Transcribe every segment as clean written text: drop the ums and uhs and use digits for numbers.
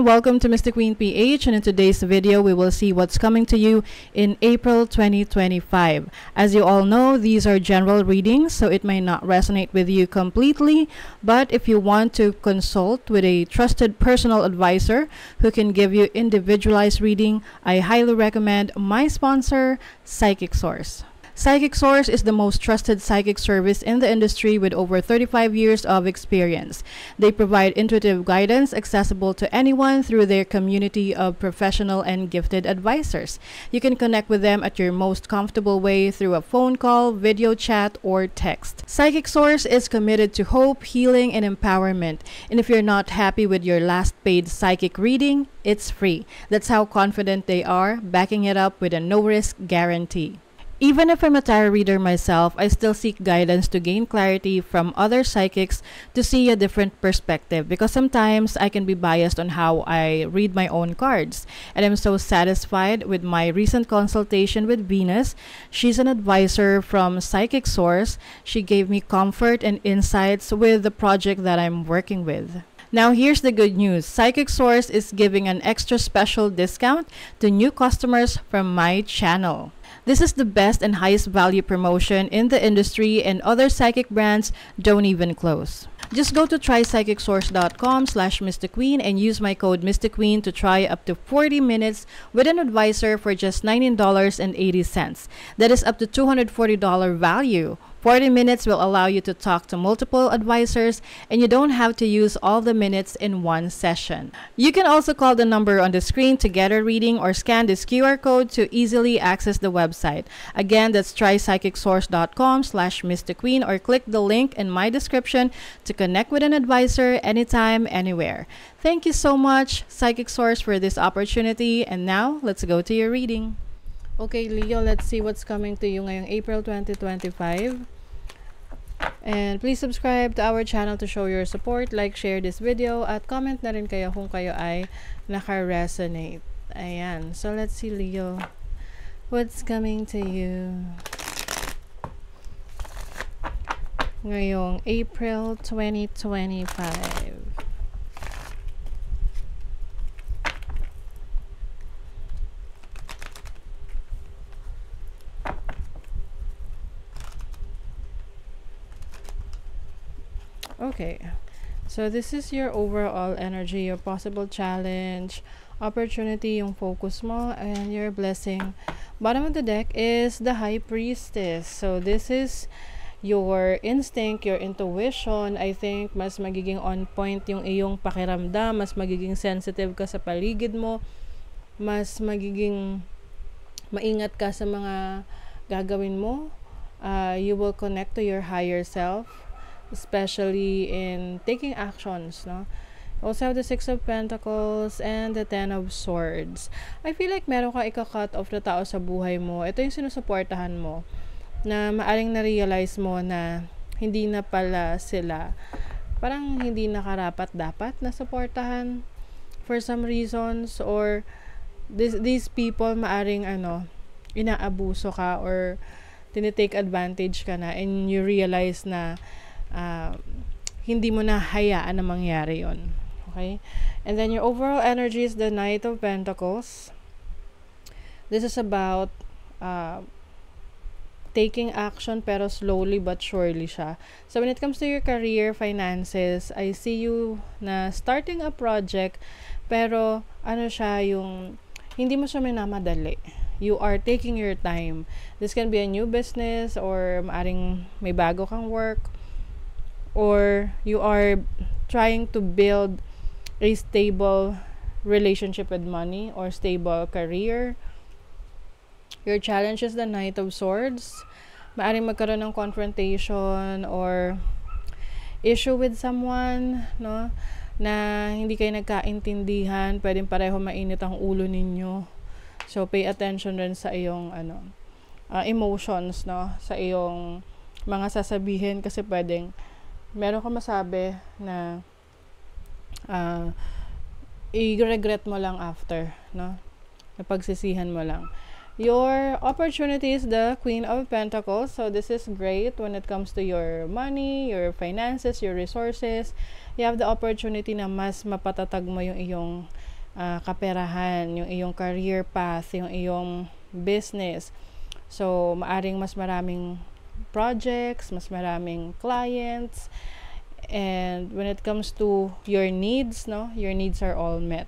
everyone, welcome to Mr. Queen PH, and in today's video we will see what's coming to you in April 2025. As you all know, these are general readings, so it may not resonate with you completely, but if you want to consult with a trusted personal advisor who can give you individualized reading, I highly recommend my sponsor, Psychic Source. Psychic Source is the most trusted psychic service in the industry with over 35 years of experience. They provide intuitive guidance accessible to anyone through their community of professional and gifted advisors. You can connect with them at your most comfortable way through a phone call, video chat, or text. Psychic Source is committed to hope, healing, and empowerment. And if you're not happy with your last paid psychic reading, it's free. That's how confident they are, backing it up with a no-risk guarantee. Even if I'm a tarot reader myself, I still seek guidance to gain clarity from other psychics to see a different perspective, because sometimes I can be biased on how I read my own cards. And I'm so satisfied with my recent consultation with Venus. She's an advisor from Psychic Source. She gave me comfort and insights with the project that I'm working with. Now here's the good news. Psychic Source is giving an extra special discount to new customers from my channel. This is the best and highest value promotion in the industry, and other psychic brands don't even close. Just go to trypsychicsource.com/MrQueen and use my code MrQueen to try up to 40 minutes with an advisor for just $19.80. That is up to $240 value. 40 minutes will allow you to talk to multiple advisors, and you don't have to use all the minutes in one session. You can also call the number on the screen to get a reading or scan this QR code to easily access the website. Again, that's trypsychicsource.com/MrQueen, or click the link in my description to connect with an advisor anytime, anywhere. Thank you so much, Psychic Source, for this opportunity. And now, let's go to your reading. Okay, Leo, let's see what's coming to you ngayong April 2025. And please subscribe to our channel to show your support, like, share this video, at comment na rin kayo kung kayo ay naka-resonate. Ayan. So, let's see, Leo, what's coming to you ngayong April 2025. Okay, so this is your overall energy, your possible challenge, opportunity, yung focus mo, and your blessing. Bottom of the deck is the High Priestess. So this is your instinct, your intuition. I think mas magiging on point yung iyong pakiramdam, mas magiging sensitive ka sa paligid mo, mas magiging maingat ka sa mga gagawin mo. You will connect to your higher self, especially in taking actions, no? Also have the Six of Pentacles and the Ten of Swords. I feel like meron ka ika-cut off na tao sa buhay mo. Ito yung sinusuportahan mo, na maaring na-realize mo na hindi na pala sila, parang hindi na karapat-dapat na suportahan for some reasons, or these people maaring inaabuso ka or tinitake advantage ka na, and you realize na hindi mo na hayaan na mangyari yon. Okay? And then your overall energy is the Knight of Pentacles. This is about taking action, pero slowly but surely siya. So when it comes to your career, finances, I see you na starting a project, pero siya yung hindi mo siya minamadali. You are taking your time. This can be a new business, or maaring may bago kang work, or you are trying to build a stable relationship with money or stable career. Your challenge is the Knight of Swords. Maaring magkaroon ng confrontation or issue with someone, no, na hindi kayo nagkaintindihan. Pwedeng pareho mainit ang ulo ninyo. So pay attention rin sa iyong emotions, no, sa iyong mga sasabihin, kasi pwedeng meron ka masabi na i-regret mo lang after, no? Napagsisihan mo lang. Your opportunity is the Queen of Pentacles. So this is great when it comes to your money, your finances, your resources. You have the opportunity na mas mapatatag mo yung iyong kaperahan, yung iyong career path, yung iyong business. So, maaring mas maraming projects, mas maraming clients, and when it comes to your needs, no, your needs are all met.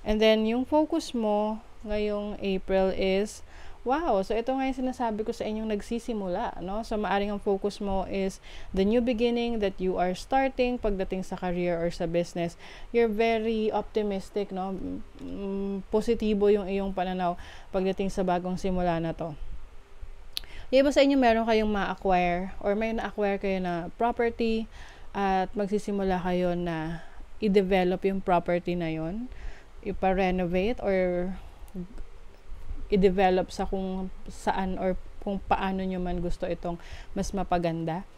And then, yung focus mo ngayong April is, wow, so ito nga yung sinasabi ko sa inyong nagsisimula, no? So, maaring ang focus mo is the new beginning that you are starting pagdating sa career or sa business. You're very optimistic, no? Positibo yung iyong pananaw pagdating sa bagong simula na to. Yung iba sa inyo meron kayong ma-acquire or may na-acquire kayo na property at magsisimula kayo na i-develop yung property na yon, ipa-renovate or i-develop sa kung saan or kung paano nyo man gusto itong mas mapaganda.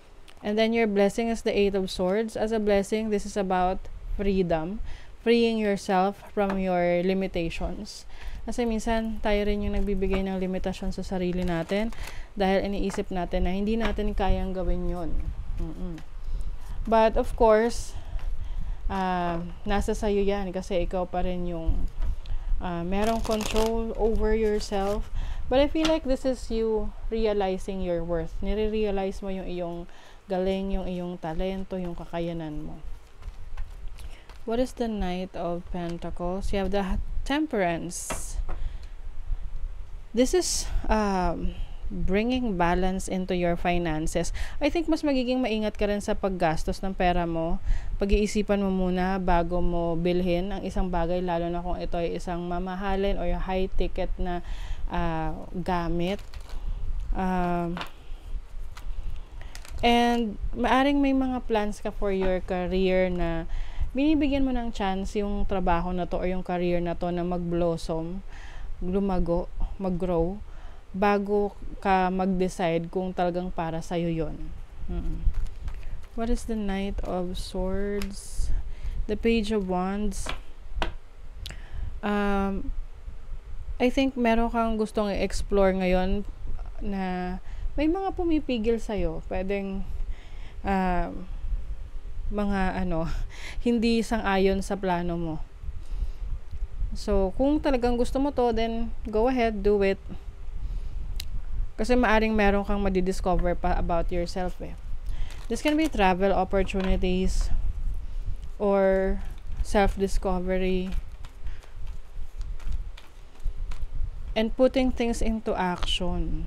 And then your blessing is the Eight of Swords. As a blessing, this is about freedom, freeing yourself from your limitations. Kasi minsan, tayo rin yung nagbibigay ng limitasyon sa sarili natin dahil iniisip natin na hindi natin kayang gawin yun. But of course, nasa sayo yan kasi ikaw pa rin yung merong control over yourself. But I feel like this is you realizing your worth. Nire-realize mo yung iyong galing, yung iyong talento, yung kakayanan mo. What is the Knight of Pentacles? You have the Temperance. This is bringing balance into your finances. I think mas magiging maingat ka rin sa paggastos ng pera mo. Pag-iisipan mo muna bago mo bilhin ang isang bagay, lalo na kung ito ay isang mamahalin or high ticket na gamit. And maaring may mga plans ka for your career na binibigyan mo ng chance yung trabaho na to or yung career na to na mag-blossom, lumago, mag-grow, bago ka mag-decide kung talagang para sa'yo yun. What is the Knight of Swords? The Page of Wands. I think meron kang gustong i-explore ngayon na may mga pumipigil sa'yo. Pwedeng mga hindi sang-ayon sa plano mo. So, kung talagang gusto mo to, then go ahead, do it. Kasi maaring meron kang madidiscover pa about yourself eh. This can be travel opportunities or self-discovery and putting things into action.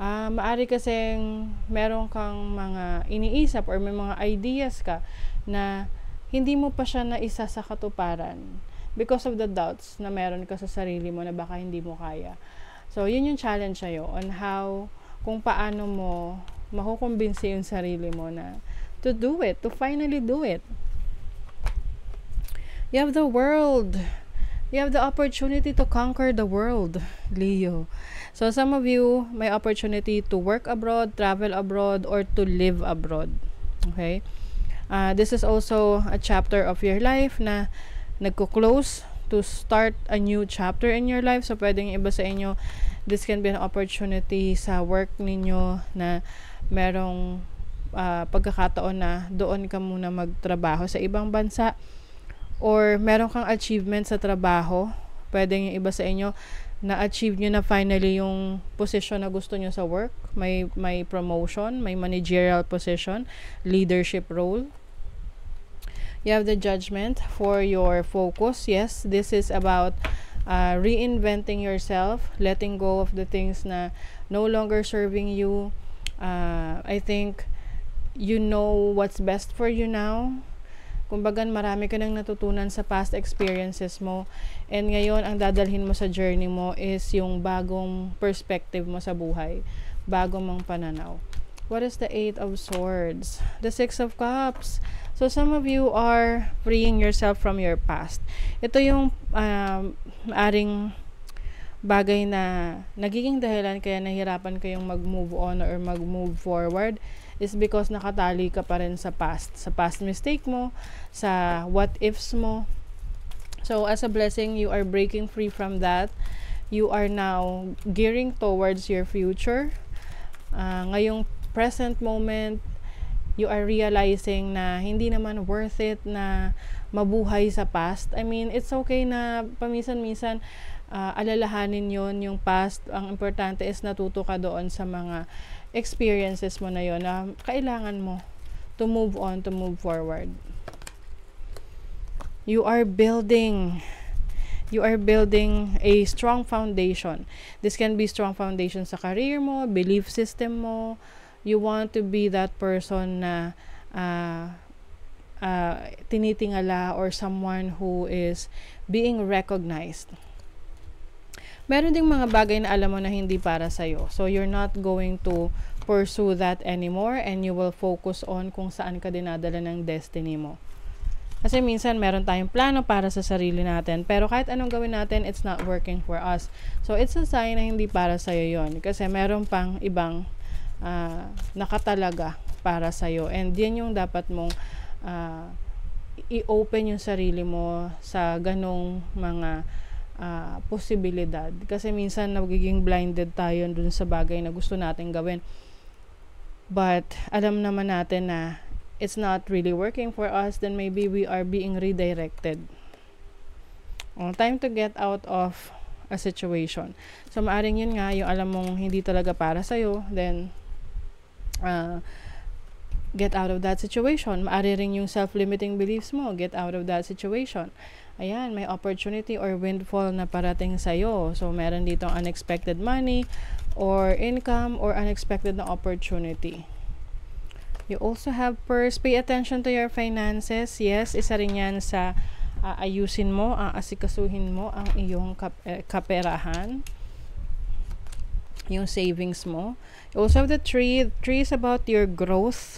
Maari kasing meron kang mga iniisip or may mga ideas ka na hindi mo pa siya naisa sa katuparan because of the doubts na meron ka sa sarili mo na baka hindi mo kaya. So, yun yung challenge sa'yo on how, kung paano mo makukumbinsi yung sarili mo na to do it, to finally do it. You have the world. You have the opportunity to conquer the world, Leo. So, some of you may opportunity to work abroad, travel abroad, or to live abroad. Okay? This is also a chapter of your life na nagko-close to start a new chapter in your life. So, pwedeng iba sa inyo, this can be an opportunity sa work ninyo na merong pagkakataon na doon ka muna magtrabaho sa ibang bansa. Or meron kang achievement sa trabaho. Pwedeng yung iba sa inyo, na-achieve nyo na finally yung position na gusto nyo sa work. May promotion, may managerial position, leadership role. You have the Judgment for your focus. Yes, this is about reinventing yourself, letting go of the things na no longer serving you. I think you know what's best for you now. Kumbaga, marami ka nang natutunan sa past experiences mo. And ngayon, ang dadalhin mo sa journey mo is yung bagong perspective mo sa buhay. Bagong mong pananaw. What is the Eight of Swords? The Six of Cups. So, some of you are freeing yourself from your past. Ito yung maaring bagay na nagiging dahilan kaya nahirapan kayong mag-move on or mag-move forward is because nakatali ka pa rin sa past mistake mo, sa what ifs mo. So, as a blessing, you are breaking free from that. You are now gearing towards your future. Ngayong present moment, you are realizing na hindi naman worth it na mabuhay sa past. I mean, it's okay na paminsan-minsan alalahanin yon yung past. Ang importante is natuto ka doon sa mga experiences mo na yon na kailangan mo to move on, to move forward. You are building a strong foundation. This can be strong foundation sa career mo, belief system mo. You want to be that person na tinitingala or someone who is being recognized. Meron ding mga bagay na alam mo na hindi para sa'yo. So, you're not going to pursue that anymore and you will focus on kung saan ka dinadala ng destiny mo. Kasi minsan meron tayong plano para sa sarili natin, pero kahit anong gawin natin, it's not working for us. So, it's a sign na hindi para sa'yo yon. Kasi meron pang ibang nakatalaga para sa'yo. And yan yung dapat mong i-open yung sarili mo sa ganong mga posibilidad. Kasi minsan nagiging blinded tayo dun sa bagay na gusto natin gawin. But, alam naman natin na it's not really working for us, then maybe we are being redirected. Time to get out of a situation. So, maaring yun nga, yung alam mong hindi talaga para sa'yo, then, get out of that situation. Maaari rin yung self-limiting beliefs mo, get out of that situation. Ayan, may opportunity or windfall na parating sa'yo. So, meron dito unexpected money, or income, or unexpected na opportunity. You also have purse. Pay attention to your finances. Yes, isa rin yan sa ayusin mo, asikasuhin mo ang iyong kaperahan, yung savings mo. You also have the tree. The tree is about your growth.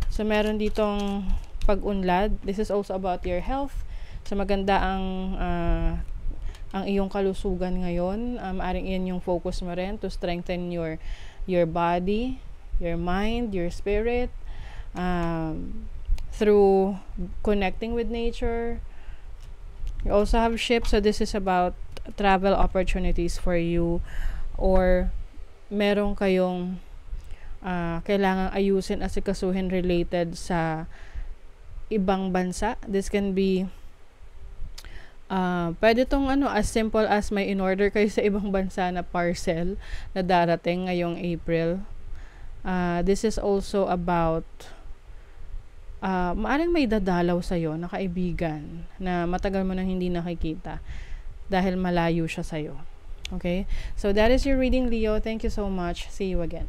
So, meron ditong pag-unlad. This is also about your health. So, maganda ang iyong kalusugan ngayon. Maaring iyan yung focus mo rin to strengthen your body, your mind, your spirit, through connecting with nature. You also have ships, so this is about travel opportunities for you, or meron kayong kailangang ayusin, asikasuhin related sa ibang bansa. This can be pwede tong as simple as may in-order kayo sa ibang bansa na parcel na darating ngayong April. This is also about maaring may dadalaw sa'yo na kaibigan na matagal mo nang hindi nakikita dahil malayo siya sa'yo. Okay? So, that is your reading, Leo. Thank you so much. See you again.